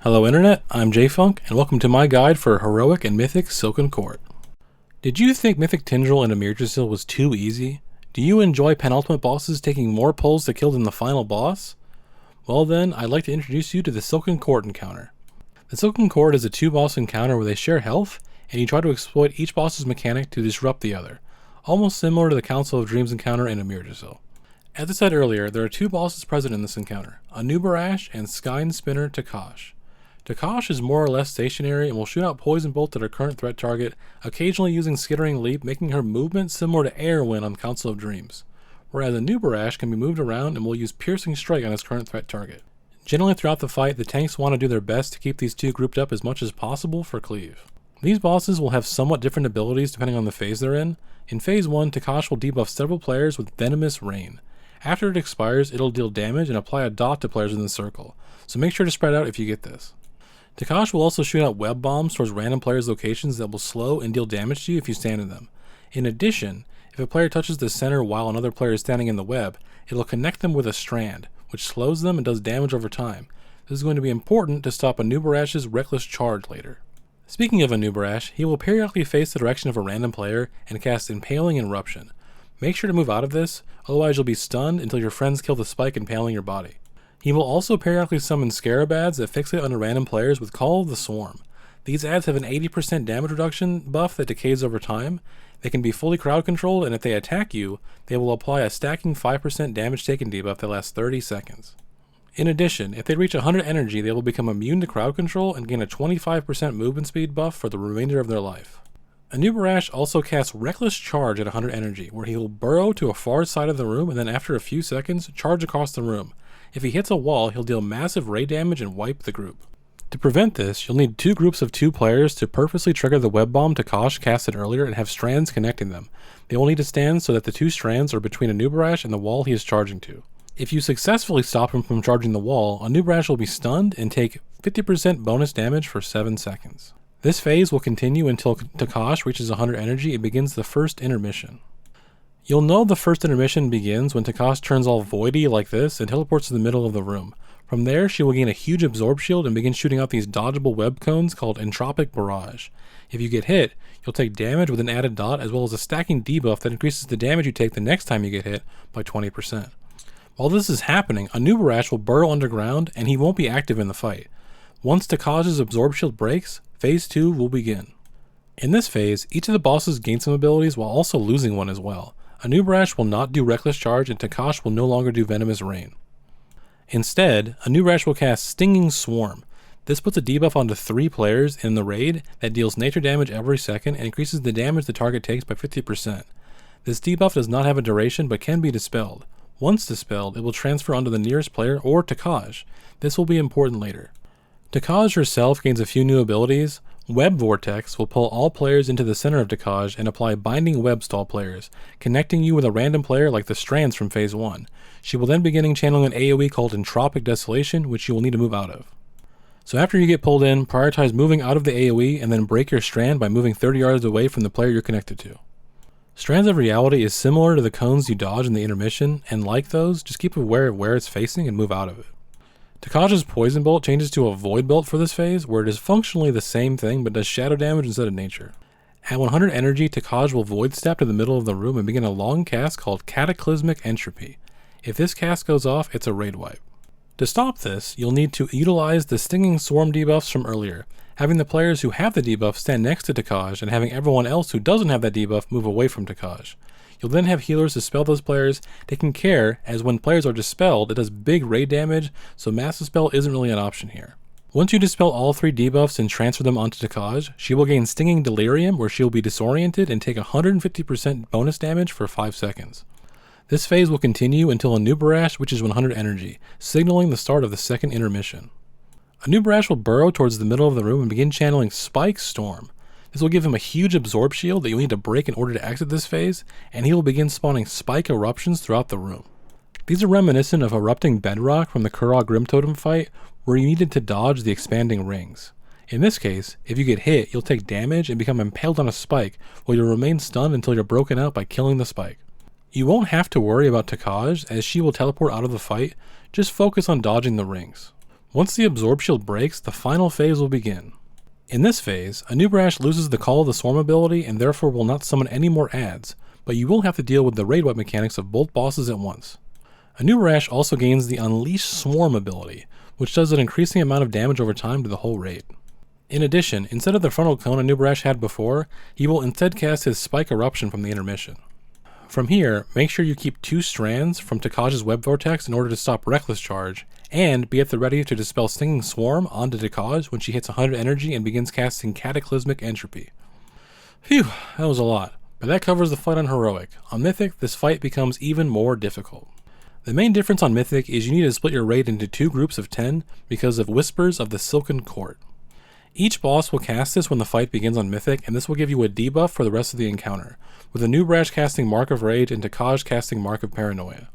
Hello Internet, I'm JFunk, and welcome to my guide for Heroic and Mythic Silken Court. Did you think Mythic Tindril and Emirjasil was too easy? Do you enjoy penultimate bosses taking more pulls to kill than the final boss? Well then, I'd like to introduce you to the Silken Court encounter. The Silken Court is a two-boss encounter where they share health, and you try to exploit each boss's mechanic to disrupt the other, almost similar to the Council of Dreams encounter in Emirjasil. As I said earlier, there are two bosses present in this encounter, a Nerub'ar and Skyne Spinner Takash. Takash is more or less stationary and will shoot out poison bolts at her current threat target, occasionally using Skittering Leap, making her movement similar to Airwind on Council of Dreams, whereas a Nerub'ar can be moved around and will use Piercing Strike on his current threat target. Generally throughout the fight, the tanks want to do their best to keep these two grouped up as much as possible for cleave. These bosses will have somewhat different abilities depending on the phase they're in. In Phase 1, Takash will debuff several players with Venomous Rain. After it expires, it'll deal damage and apply a dot to players in the circle, so make sure to spread out if you get this. Takash will also shoot out web bombs towards random players' locations that will slow and deal damage to you if you stand in them. In addition, if a player touches the center while another player is standing in the web, it'll connect them with a strand, which slows them and does damage over time. This is going to be important to stop a Nerub'ar's reckless charge later. Speaking of a Nerub'ar, he will periodically face the direction of a random player and cast Impaling Eruption. Make sure to move out of this, otherwise you'll be stunned until your friends kill the spike impaling your body. He will also periodically summon Scarab ads that fixate onto random players with Call of the Swarm. These ads have an 80% damage reduction buff that decays over time. They can be fully crowd controlled, and if they attack you, they will apply a stacking 5% damage taken debuff that lasts 30 seconds. In addition, if they reach 100 energy, they will become immune to crowd control and gain a 25% movement speed buff for the remainder of their life. A Nerub'ar also casts Reckless Charge at 100 energy, where he will burrow to a far side of the room and then after a few seconds, charge across the room. If he hits a wall, he'll deal massive ray damage and wipe the group. To prevent this, you'll need two groups of 2 players to purposely trigger the web bomb Takash casted earlier and have strands connecting them. They will need to stand so that the 2 strands are between a Nerub'ar and the wall he is charging to. If you successfully stop him from charging the wall, a Nerub'ar will be stunned and take 50% bonus damage for 7 seconds. This phase will continue until Takash reaches 100 energy and begins the first intermission. You'll know the first intermission begins when Takash turns all voidy like this and teleports to the middle of the room. From there, she will gain a huge absorb shield and begin shooting out these dodgeable web cones called Entropic Barrage. If you get hit, you'll take damage with an added dot as well as a stacking debuff that increases the damage you take the next time you get hit by 20%. While this is happening, a Nerub'ar will burrow underground and he won't be active in the fight. Once Takash's absorb shield breaks, Phase 2 will begin. In this phase, each of the bosses gain some abilities while also losing one as well. A Nerub'ar will not do Reckless Charge and Takash will no longer do Venomous Rain. Instead, a Nerub'ar will cast Stinging Swarm. This puts a debuff onto 3 players in the raid that deals nature damage every second and increases the damage the target takes by 50%. This debuff does not have a duration but can be dispelled. Once dispelled, it will transfer onto the nearest player or Takash. This will be important later. Takash herself gains a few new abilities. Web Vortex will pull all players into the center of Takash and apply Binding Webs to all players, connecting you with a random player like the Strands from Phase 1. She will then begin channeling an AoE called Entropic Desolation, which you will need to move out of. So after you get pulled in, prioritize moving out of the AoE and then break your strand by moving 30 yards away from the player you're connected to. Strands of Reality is similar to the cones you dodge in the intermission, and like those, just keep aware of where it's facing and move out of it. Takash's Poison Bolt changes to a Void Bolt for this phase, where it is functionally the same thing but does shadow damage instead of nature. At 100 energy, Takash will Void Step to the middle of the room and begin a long cast called Cataclysmic Entropy. If this cast goes off, it's a raid wipe. To stop this, you'll need to utilize the Stinging Swarm debuffs from earlier, having the players who have the debuff stand next to Takash and having everyone else who doesn't have that debuff move away from Takash. You'll then have healers dispel those players, taking care as when players are dispelled, it does big raid damage, so Mass Dispel isn't really an option here. Once you dispel all 3 debuffs and transfer them onto Takash, she will gain Stinging Delirium, where she will be disoriented and take 150% bonus damage for 5 seconds. This phase will continue until a Nerub'ar reaches 100 energy, signaling the start of the second intermission. A Nerub'ar will burrow towards the middle of the room and begin channeling Spike Storm. This will give him a huge absorb shield that you'll need to break in order to exit this phase, and he will begin spawning spike eruptions throughout the room. These are reminiscent of erupting bedrock from the Kurog Grim Totem fight, where you needed to dodge the expanding rings. In this case, if you get hit, you'll take damage and become impaled on a spike, while you'll remain stunned until you're broken out by killing the spike. You won't have to worry about Takash, as she will teleport out of the fight, just focus on dodging the rings. Once the Absorb Shield breaks, the final phase will begin. In this phase, a Nerub'ar loses the Call of the Swarm ability and therefore will not summon any more adds, but you will have to deal with the raid wipe mechanics of both bosses at once. A Nerub'ar also gains the Unleash Swarm ability, which does an increasing amount of damage over time to the whole raid. In addition, instead of the frontal cone a Nerub'ar had before, he will instead cast his Spike Eruption from the intermission. From here, make sure you keep 2 strands from Takaj's Web Vortex in order to stop Reckless Charge, and be at the ready to dispel Stinging Swarm onto Takaj when she hits 100 energy and begins casting Cataclysmic Entropy. Phew, that was a lot, but that covers the fight on Heroic. On Mythic, this fight becomes even more difficult. The main difference on Mythic is you need to split your raid into 2 groups of 10 because of Whispers of the Silken Court. Each boss will cast this when the fight begins on Mythic, and this will give you a debuff for the rest of the encounter, with a Nerub'ar casting Mark of Rage and Takaj casting Mark of Paranoia.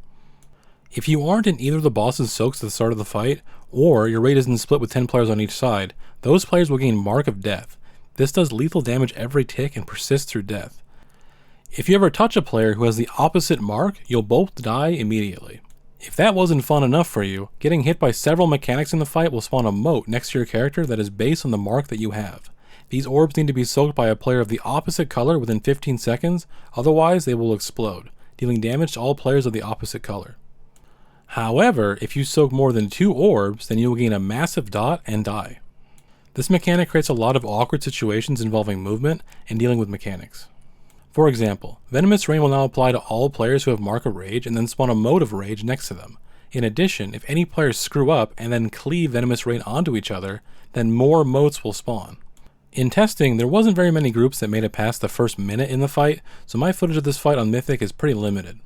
If you aren't in either of the boss's soaks at the start of the fight, or your raid isn't split with 10 players on each side, those players will gain Mark of Death. This does lethal damage every tick and persists through death. If you ever touch a player who has the opposite mark, you'll both die immediately. If that wasn't fun enough for you, getting hit by several mechanics in the fight will spawn a moat next to your character that is based on the mark that you have. These orbs need to be soaked by a player of the opposite color within 15 seconds, otherwise they will explode, dealing damage to all players of the opposite color. However, if you soak more than 2 orbs, then you will gain a massive dot and die. This mechanic creates a lot of awkward situations involving movement and dealing with mechanics. For example, Venomous Rain will now apply to all players who have Mark of Rage and then spawn a Mode of Rage next to them. In addition, if any players screw up and then cleave Venomous Rain onto each other, then more motes will spawn. In testing, there wasn't very many groups that made it past the first minute in the fight, so my footage of this fight on Mythic is pretty limited.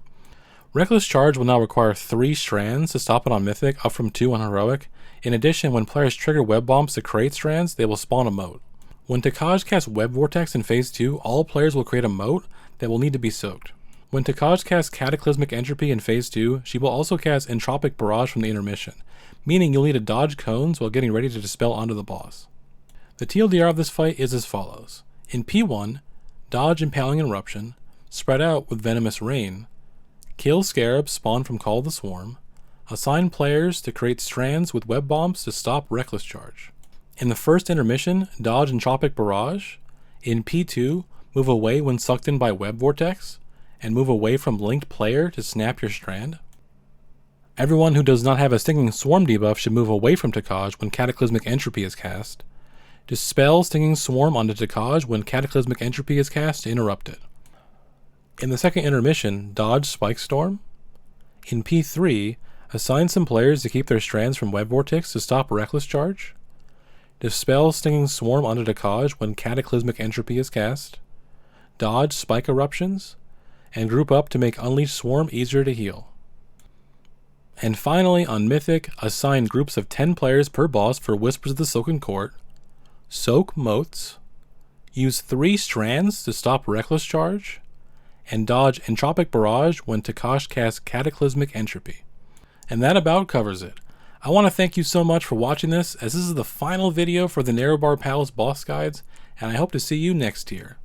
Reckless Charge will now require 3 strands to stop it on Mythic, up from 2 on Heroic. In addition, when players trigger Web Bombs to create strands, they will spawn a mote. When Takaj casts Web Vortex in Phase 2, all players will create a mote that will need to be soaked. When Takaj casts Cataclysmic Entropy in Phase 2, she will also cast Entropic Barrage from the intermission, meaning you'll need to dodge cones while getting ready to dispel onto the boss. The TLDR of this fight is as follows. In P1, dodge Impaling Eruption, spread out with Venomous Rain, kill Scarabs spawned from Call of the Swarm, assign players to create strands with Web Bombs to stop Reckless Charge. In the first intermission, dodge Entropic Barrage. In P2, move away when sucked in by Web Vortex, and move away from linked player to snap your strand. Everyone who does not have a Stinging Swarm debuff should move away from Takaj when Cataclysmic Entropy is cast. Dispel Stinging Swarm onto Takaj when Cataclysmic Entropy is cast to interrupt it. In the second intermission, dodge Spike Storm. In P3, assign some players to keep their strands from Web Vortex to stop Reckless Charge. Dispel Stinging Swarm onto Takaj when Cataclysmic Entropy is cast. Dodge Spike Eruptions. And group up to make Unleash Swarm easier to heal. And finally, on Mythic, assign groups of 10 players per boss for Whispers of the Silken Court. Soak motes. Use 3 strands to stop Reckless Charge. And dodge Entropic Barrage when Takaj casts Cataclysmic Entropy. And that about covers it. I want to thank you so much for watching this, as this is the final video for the Nerub'ar Palace boss guides, and I hope to see you next tier.